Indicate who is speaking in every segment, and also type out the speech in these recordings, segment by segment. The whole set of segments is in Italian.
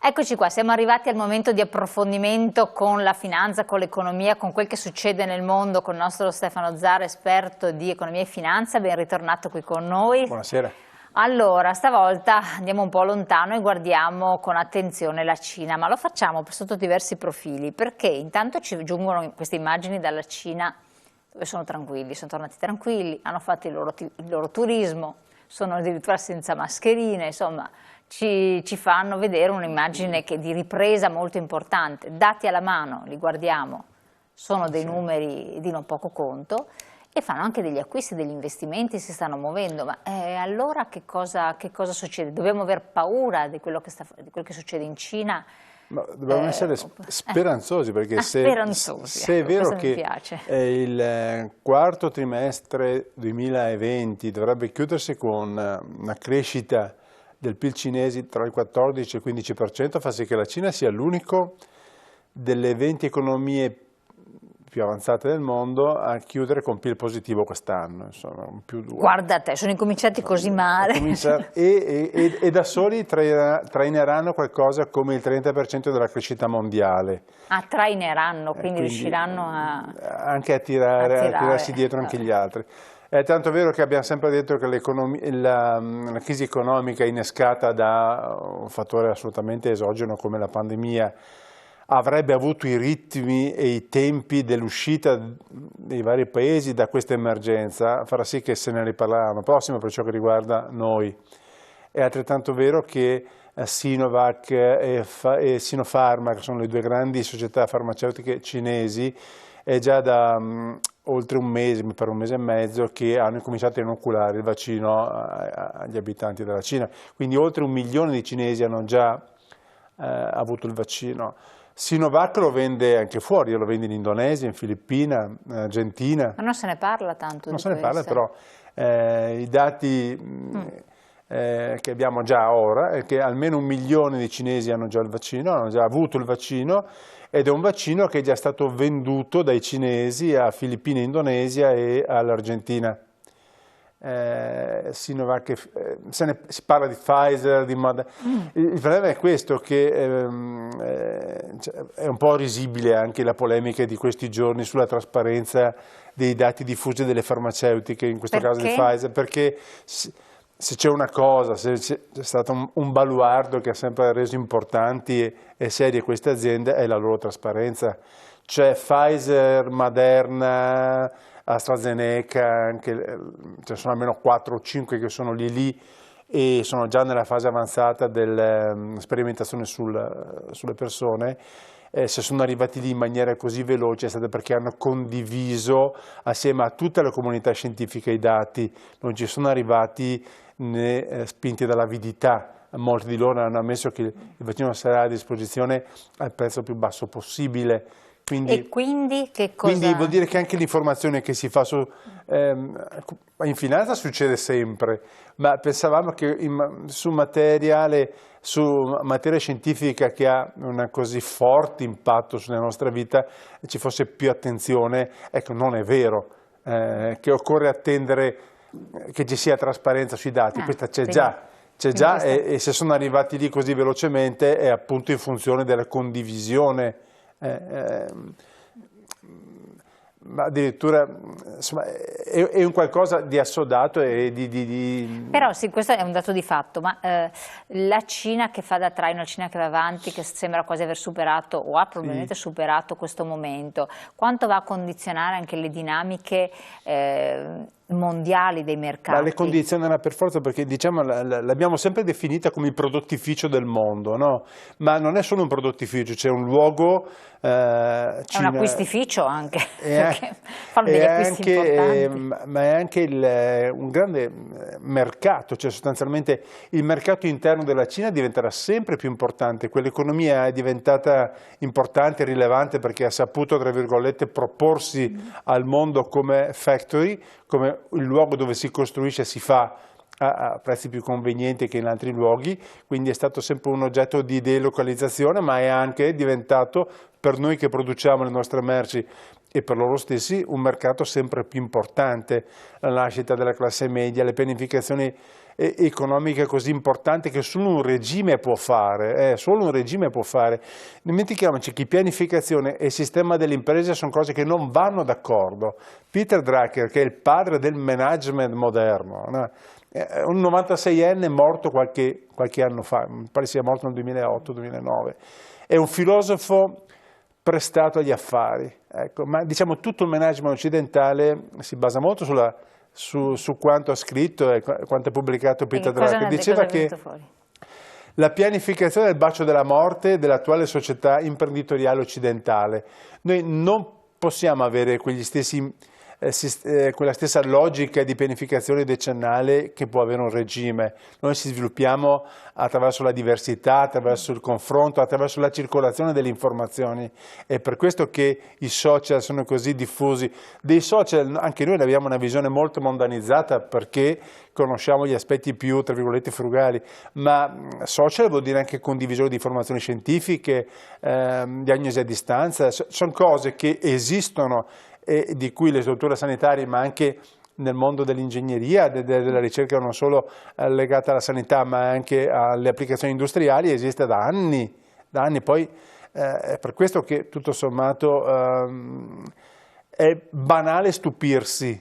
Speaker 1: Eccoci qua, siamo arrivati al momento di approfondimento con la finanza, con l'economia, con quel che succede nel mondo, con il nostro Stefano Zara, esperto di economia e finanza. Ben ritornato qui con noi.
Speaker 2: Buonasera.
Speaker 1: Allora, stavolta andiamo un po' lontano e guardiamo con attenzione la Cina, ma lo facciamo sotto diversi profili, perché intanto ci giungono queste immagini dalla Cina dove sono tranquilli, sono tornati tranquilli, hanno fatto il loro turismo, sono addirittura senza mascherine, insomma ci fanno vedere un'immagine di ripresa molto importante. Dati alla mano, li guardiamo, sono dei numeri di non poco conto e fanno anche degli acquisti, degli investimenti, si stanno muovendo, ma allora che cosa succede? Dobbiamo aver paura di quello che succede in Cina?
Speaker 2: Ma dobbiamo essere speranzosi, perché se è vero che il quarto trimestre 2020 dovrebbe chiudersi con una crescita del PIL cinese tra il 14 e il 15%, fa sì che la Cina sia l'unico delle 20 economie più avanzate del mondo a chiudere con PIL positivo quest'anno.
Speaker 1: Guarda te, sono incominciati così male.
Speaker 2: E da soli traineranno qualcosa come il 30% della crescita mondiale.
Speaker 1: Traineranno, quindi riusciranno
Speaker 2: anche a tirarsi dietro anche gli altri. È tanto vero che abbiamo sempre detto che la crisi economica innescata da un fattore assolutamente esogeno come la pandemia avrebbe avuto i ritmi e i tempi dell'uscita dei vari paesi da questa emergenza, farà sì che se ne riparlerà l'anno prossimo per ciò che riguarda noi. È altrettanto vero che Sinovac e Sinopharma, che sono le due grandi società farmaceutiche cinesi, è già da oltre un mese, mi pare un mese e mezzo, che hanno cominciato a inoculare il vaccino agli abitanti della Cina. Quindi oltre 1 milione di cinesi hanno già avuto il vaccino. Sinovac lo vende anche fuori, lo vende in Indonesia, in Filippina, in Argentina.
Speaker 1: Ma non se ne parla tanto di questo.
Speaker 2: Non se ne parla, però i dati che abbiamo già ora è che almeno 1 milione di cinesi hanno già il vaccino, hanno già avuto il vaccino, ed è un vaccino che è già stato venduto dai cinesi a Filippine, Indonesia e all'Argentina. Sinovac, si parla di Pfizer, di Moderna. Il problema è questo, che è un po' risibile anche la polemica di questi giorni sulla trasparenza dei dati diffusi delle farmaceutiche, in questo caso di Pfizer, perché se c'è una cosa, se c'è stato un baluardo che ha sempre reso importanti e serie queste aziende, è la loro trasparenza. Cioè Pfizer, Moderna, AstraZeneca, ce sono almeno 4 o 5 che sono lì e sono già nella fase avanzata della sperimentazione sulle persone. Se sono arrivati lì in maniera così veloce è stato perché hanno condiviso assieme a tutta la comunità scientifica i dati, non ci sono arrivati né spinti dall'avidità. Molti di loro hanno ammesso che il vaccino sarà a disposizione al prezzo più basso possibile.
Speaker 1: E quindi che cosa?
Speaker 2: Quindi vuol dire che anche l'informazione che si fa in finanza succede sempre, ma pensavamo che su materia scientifica che ha un così forte impatto sulla nostra vita ci fosse più attenzione. Ecco, non è vero, che occorre attendere che ci sia trasparenza sui dati, questa c'è già e se sono arrivati lì così velocemente è appunto in funzione della condivisione. Ma addirittura insomma, è un qualcosa di assodato e
Speaker 1: Però sì, questo è un dato di fatto, ma la Cina che fa da traino, la Cina che va avanti, che sembra quasi aver superato o ha probabilmente superato questo momento, quanto va a condizionare anche le dinamiche mondiali dei mercati?
Speaker 2: Ma le condizionerà per forza, perché diciamo l'abbiamo sempre definita come il prodottificio del mondo, no? Ma non è solo un prodottificio, c'è un luogo
Speaker 1: è un acquistificio anche, perché fanno degli acquisti importanti.
Speaker 2: Ma è anche un grande mercato, cioè sostanzialmente il mercato interno della Cina diventerà sempre più importante, quell'economia è diventata importante e rilevante perché ha saputo, tra virgolette, proporsi al mondo come factory, come il luogo dove si costruisce e si fa a prezzi più convenienti che in altri luoghi, quindi è stato sempre un oggetto di delocalizzazione, ma è anche diventato, per noi che produciamo le nostre merci e per loro stessi un mercato sempre più importante, la nascita della classe media, le pianificazioni economiche così importanti che solo un regime può fare, solo un regime può fare. Dimentichiamoci che pianificazione e sistema delle imprese sono cose che non vanno d'accordo. Peter Drucker, che è il padre del management moderno, no? Un 96enne morto qualche anno fa, mi pare sia morto nel 2008-2009, è un filosofo prestato agli affari, ecco. Ma diciamo tutto il management occidentale si basa molto su quanto ha scritto e quanto ha pubblicato Peter Drucker. Diceva che la pianificazione è il bacio della morte dell'attuale società imprenditoriale occidentale. Noi non possiamo avere quella stessa logica di pianificazione decennale che può avere un regime. Noi ci sviluppiamo attraverso la diversità, attraverso il confronto, attraverso la circolazione delle informazioni. È per questo che i social sono così diffusi. Dei social anche noi abbiamo una visione molto mondanizzata perché conosciamo gli aspetti più, tra virgolette, frugali, ma social vuol dire anche condivisione di informazioni scientifiche, diagnosi a distanza, sono cose che esistono e di cui le strutture sanitarie, ma anche nel mondo dell'ingegneria, della ricerca non solo legata alla sanità ma anche alle applicazioni industriali, esiste da anni. Poi è per questo che tutto sommato è banale stupirsi.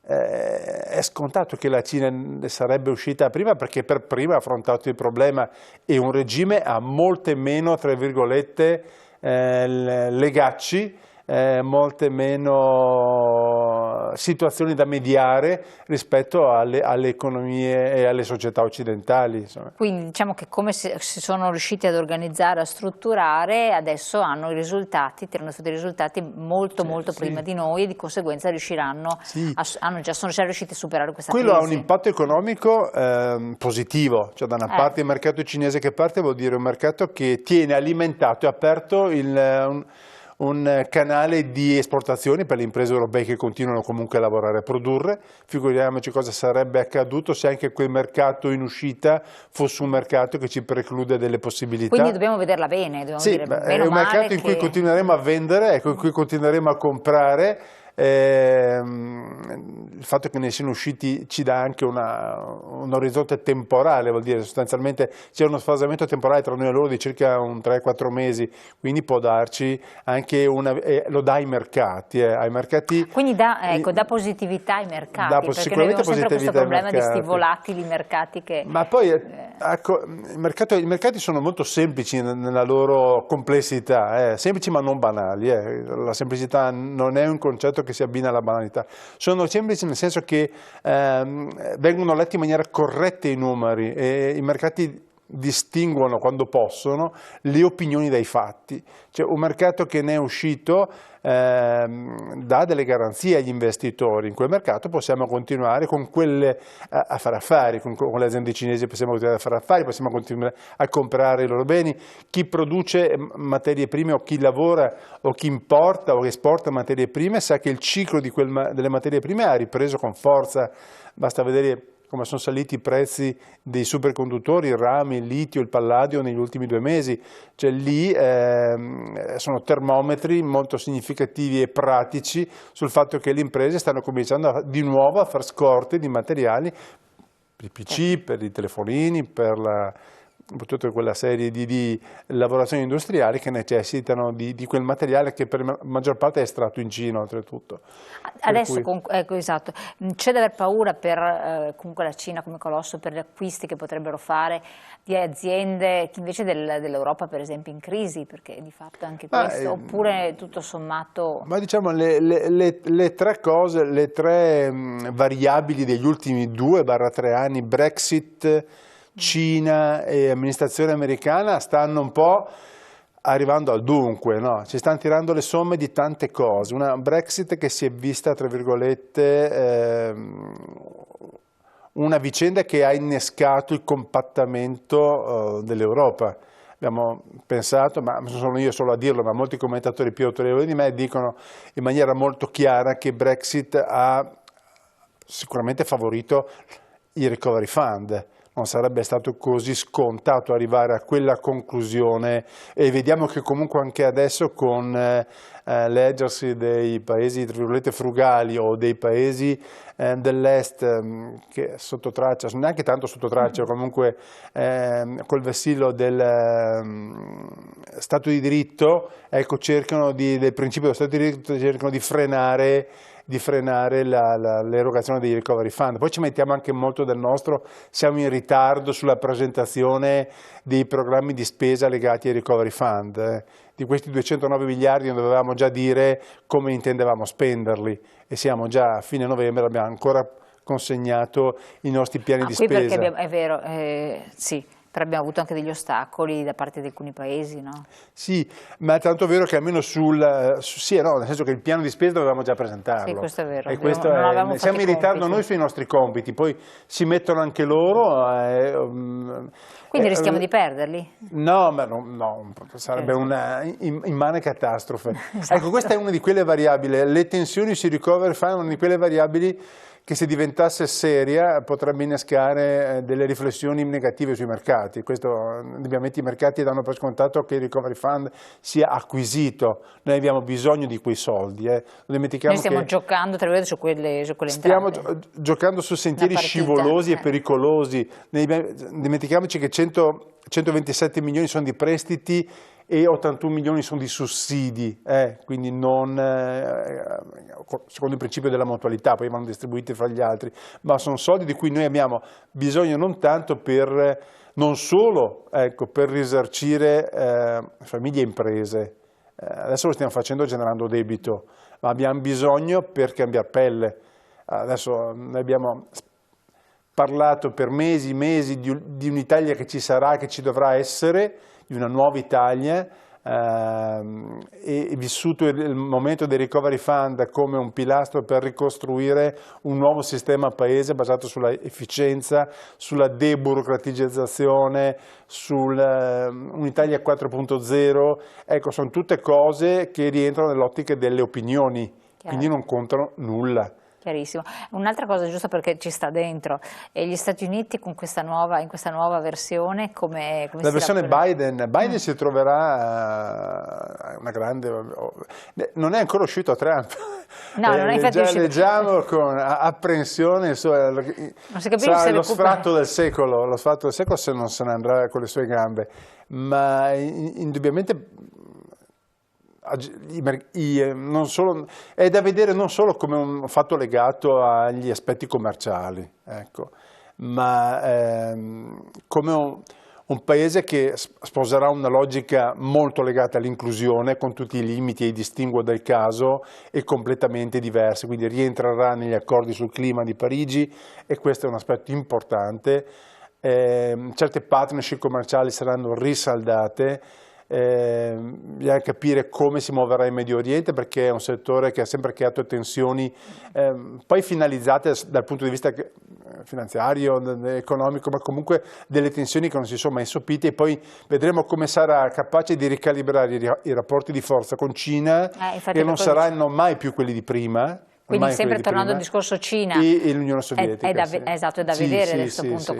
Speaker 2: È scontato che la Cina sarebbe uscita prima perché per prima ha affrontato il problema e un regime ha molte meno, tra virgolette, legacci, molte meno situazioni da mediare rispetto alle economie e alle società occidentali. Insomma.
Speaker 1: Quindi diciamo che come si sono riusciti ad organizzare, a strutturare, adesso hanno i risultati, tirano fuori dei risultati molto prima di noi e di conseguenza riusciranno, sono già riusciti a superare questa crisi.
Speaker 2: Quello ha un impatto economico positivo, cioè da una parte il mercato cinese che parte vuol dire un mercato che tiene alimentato e aperto un canale di esportazioni per le imprese europee che continuano comunque a lavorare, a produrre. Figuriamoci cosa sarebbe accaduto se anche quel mercato in uscita fosse un mercato che ci preclude delle possibilità.
Speaker 1: Quindi dobbiamo vederla bene,
Speaker 2: è un mercato in cui continueremo a vendere, in cui continueremo a comprare. Il fatto che ne siano usciti ci dà anche un orizzonte temporale, vuol dire sostanzialmente c'è uno sfasamento temporale tra noi e loro di circa un 3-4 mesi, quindi può darci anche lo dà ai mercati.
Speaker 1: Quindi dà positività ai mercati, perché noi abbiamo sempre questo problema di sti volatili mercati che...
Speaker 2: Ma poi ecco, i mercati sono molto semplici nella loro complessità, semplici ma non banali. La semplicità non è un concetto che si abbina alla banalità, sono semplici nel senso che vengono letti in maniera corretta i numeri e i mercati distinguono quando possono le opinioni dai fatti. Cioè un mercato che ne è uscito dà delle garanzie agli investitori. In quel mercato possiamo continuare con quelle a fare affari, con le aziende cinesi possiamo continuare a fare affari, possiamo continuare a comprare i loro beni. Chi produce materie prime o chi lavora o chi importa o esporta materie prime sa che il ciclo delle materie prime ha ripreso con forza, basta vedere come sono saliti i prezzi dei superconduttori, il rame, il litio, il palladio negli ultimi 2 mesi. Cioè lì sono termometri molto significativi e pratici sul fatto che le imprese stanno cominciando di nuovo a far scorte di materiali per i PC, per i telefonini, per tutta quella serie di lavorazioni industriali che necessitano di quel materiale che per la maggior parte è estratto in Cina oltretutto.
Speaker 1: Adesso, ecco, esatto, c'è da aver paura per comunque la Cina come colosso, per gli acquisti che potrebbero fare di aziende invece dell'Europa per esempio in crisi, perché di fatto anche questo, oppure tutto sommato...
Speaker 2: Ma diciamo le tre cose, le tre variabili degli ultimi 2-3 anni, Brexit, Cina e amministrazione americana, stanno un po' arrivando al dunque, no? Ci stanno tirando le somme di tante cose, una Brexit che si è vista, tra virgolette, una vicenda che ha innescato il compattamento dell'Europa. Abbiamo pensato, ma non sono io solo a dirlo, ma molti commentatori più autorevoli di me dicono in maniera molto chiara che Brexit ha sicuramente favorito i recovery fund. non sarebbe stato così scontato arrivare a quella conclusione, e vediamo che comunque anche adesso con l'eggersi dei paesi tra virgolette frugali o dei paesi dell'est che sotto traccia, neanche tanto sotto traccia, comunque col vessillo del Stato di diritto, ecco, cercano del principio dello Stato di diritto, cercano di frenare l'erogazione dei recovery fund. Poi ci mettiamo anche molto del nostro, siamo in ritardo sulla presentazione dei programmi di spesa legati ai recovery fund. Di questi 209 miliardi non dovevamo già dire come intendevamo spenderli, e siamo già a fine novembre, abbiamo ancora consegnato i nostri piani di spesa.
Speaker 1: Perché è vero, sì. Però abbiamo avuto anche degli ostacoli da parte di alcuni paesi, no?
Speaker 2: Sì, ma è tanto vero che almeno sì e no, nel senso che il piano di spesa dovevamo già presentarlo.
Speaker 1: Sì, questo è vero.
Speaker 2: E questo siamo in ritardo noi sui nostri compiti, poi si mettono anche loro.
Speaker 1: Quindi rischiamo di perderli?
Speaker 2: No, ma no, sarebbe una immane catastrofe. Esatto. Ecco, questa è una di quelle variabili, le tensioni sui recovery fund, una di quelle variabili che se diventasse seria potrebbe innescare delle riflessioni negative sui mercati. Questo, ovviamente i mercati danno per scontato che il recovery fund sia acquisito, noi abbiamo bisogno di quei soldi. Noi
Speaker 1: stiamo giocando tra l'altro su quelle
Speaker 2: stiamo giocando su sentieri scivolosi e pericolosi. Dimentichiamoci che 127 milioni sono di prestiti e 81 milioni sono di sussidi, quindi non secondo il principio della mutualità, poi vanno distribuiti fra gli altri, ma sono soldi di cui noi abbiamo bisogno non tanto non solo per risarcire famiglie e imprese, adesso lo stiamo facendo generando debito, ma abbiamo bisogno per cambiare pelle. Adesso noi abbiamo parlato per mesi di un'Italia che ci sarà, che ci dovrà essere, di una nuova Italia, e vissuto il momento dei recovery fund come un pilastro per ricostruire un nuovo sistema paese basato sulla efficienza, sulla deburocratizzazione, un'Italia 4.0, ecco, sono tutte cose che rientrano nell'ottica delle opinioni, quindi non contano nulla.
Speaker 1: Chiarissimo. Un'altra cosa, giusto perché ci sta dentro, e gli Stati Uniti in questa nuova versione come
Speaker 2: la versione Biden si troverà una grande, non è ancora uscito a Trump,
Speaker 1: no, non è infatti
Speaker 2: già
Speaker 1: uscito.
Speaker 2: Leggiamo con apprensione, sarà lo sfratto del secolo se non se ne andrà con le sue gambe, ma indubbiamente è da vedere non solo come un fatto legato agli aspetti commerciali, ecco, ma come un paese che sposerà una logica molto legata all'inclusione, con tutti i limiti e i distinguo del caso, e completamente diversi, quindi rientrerà negli accordi sul clima di Parigi, e questo è un aspetto importante. Certe partnership commerciali saranno risaldate. Bisogna capire come si muoverà in Medio Oriente, perché è un settore che ha sempre creato tensioni poi finalizzate dal punto di vista finanziario, economico, ma comunque delle tensioni che non si sono mai sopite, e poi vedremo come sarà capace di ricalibrare i rapporti di forza con Cina, che non saranno mai più quelli di prima.
Speaker 1: Quindi sempre tornando al discorso Cina
Speaker 2: e l'Unione Sovietica.
Speaker 1: Esatto, è da vedere a questo punto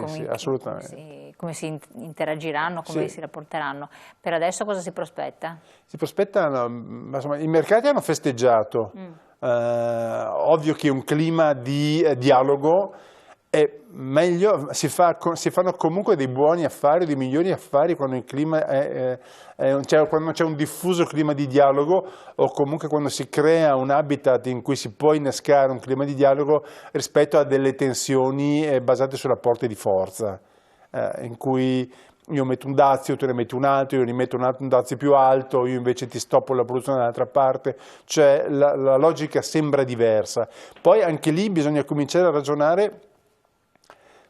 Speaker 1: come si interagiranno, come si rapporteranno. Per adesso cosa si prospetta?
Speaker 2: Si prospettano, insomma, i mercati hanno festeggiato, ovvio che un clima di dialogo è meglio, si fanno comunque dei buoni affari, dei migliori affari quando il clima quando c'è un diffuso clima di dialogo, o comunque quando si crea un habitat in cui si può innescare un clima di dialogo rispetto a delle tensioni basate su rapporti di forza, in cui io metto un dazio, tu ne metti un altro, io ne metto un dazio più alto, io invece ti stoppo la produzione dall'altra parte, cioè la logica sembra diversa. Poi anche lì bisogna cominciare a ragionare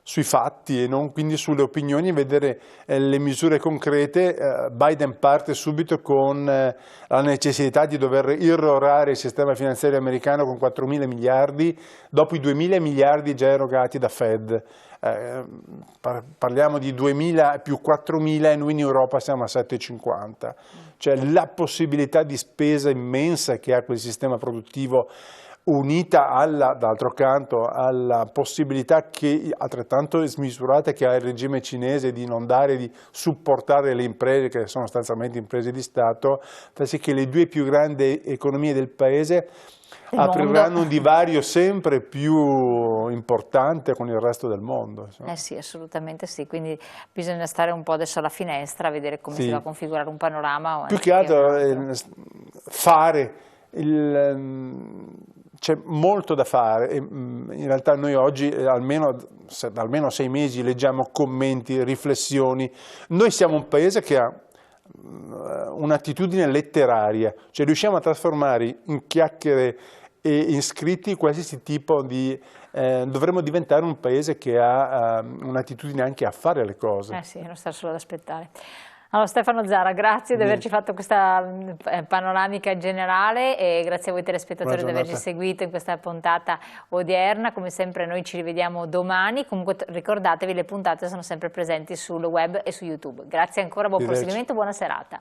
Speaker 2: sui fatti e non quindi sulle opinioni, e vedere le misure concrete. Biden parte subito con la necessità di dover irrorare il sistema finanziario americano con 4.000 miliardi, dopo i 2.000 miliardi già erogati da Fed. Parliamo di 2.000 più 4.000 e noi in Europa siamo a 7,50. Cioè la possibilità di spesa immensa che ha quel sistema produttivo, unita d'altro canto alla possibilità che, altrettanto smisurata che ha il regime cinese di non dare, di supportare le imprese che sono sostanzialmente imprese di Stato, fa sì che le due più grandi economie del paese apriranno un divario sempre più importante con il resto del mondo.
Speaker 1: Sì, assolutamente sì, quindi bisogna stare un po' adesso alla finestra a vedere come si va a configurare un panorama.
Speaker 2: Più che altro fare, c'è molto da fare e in realtà noi oggi almeno 6 mesi leggiamo commenti, riflessioni. Noi siamo un paese che ha un'attitudine letteraria, cioè riusciamo a trasformare in chiacchiere e in scritti qualsiasi tipo di... dovremmo diventare un paese che ha un'attitudine anche a fare le cose.
Speaker 1: Sì, non sta solo ad aspettare. Allora, Stefano Zara, grazie di averci fatto questa panoramica generale e grazie a voi telespettatori di averci seguito in questa puntata odierna. Come sempre noi ci rivediamo domani, comunque ricordatevi le puntate sono sempre presenti sul web e su YouTube. Grazie ancora, buon proseguimento, buona serata.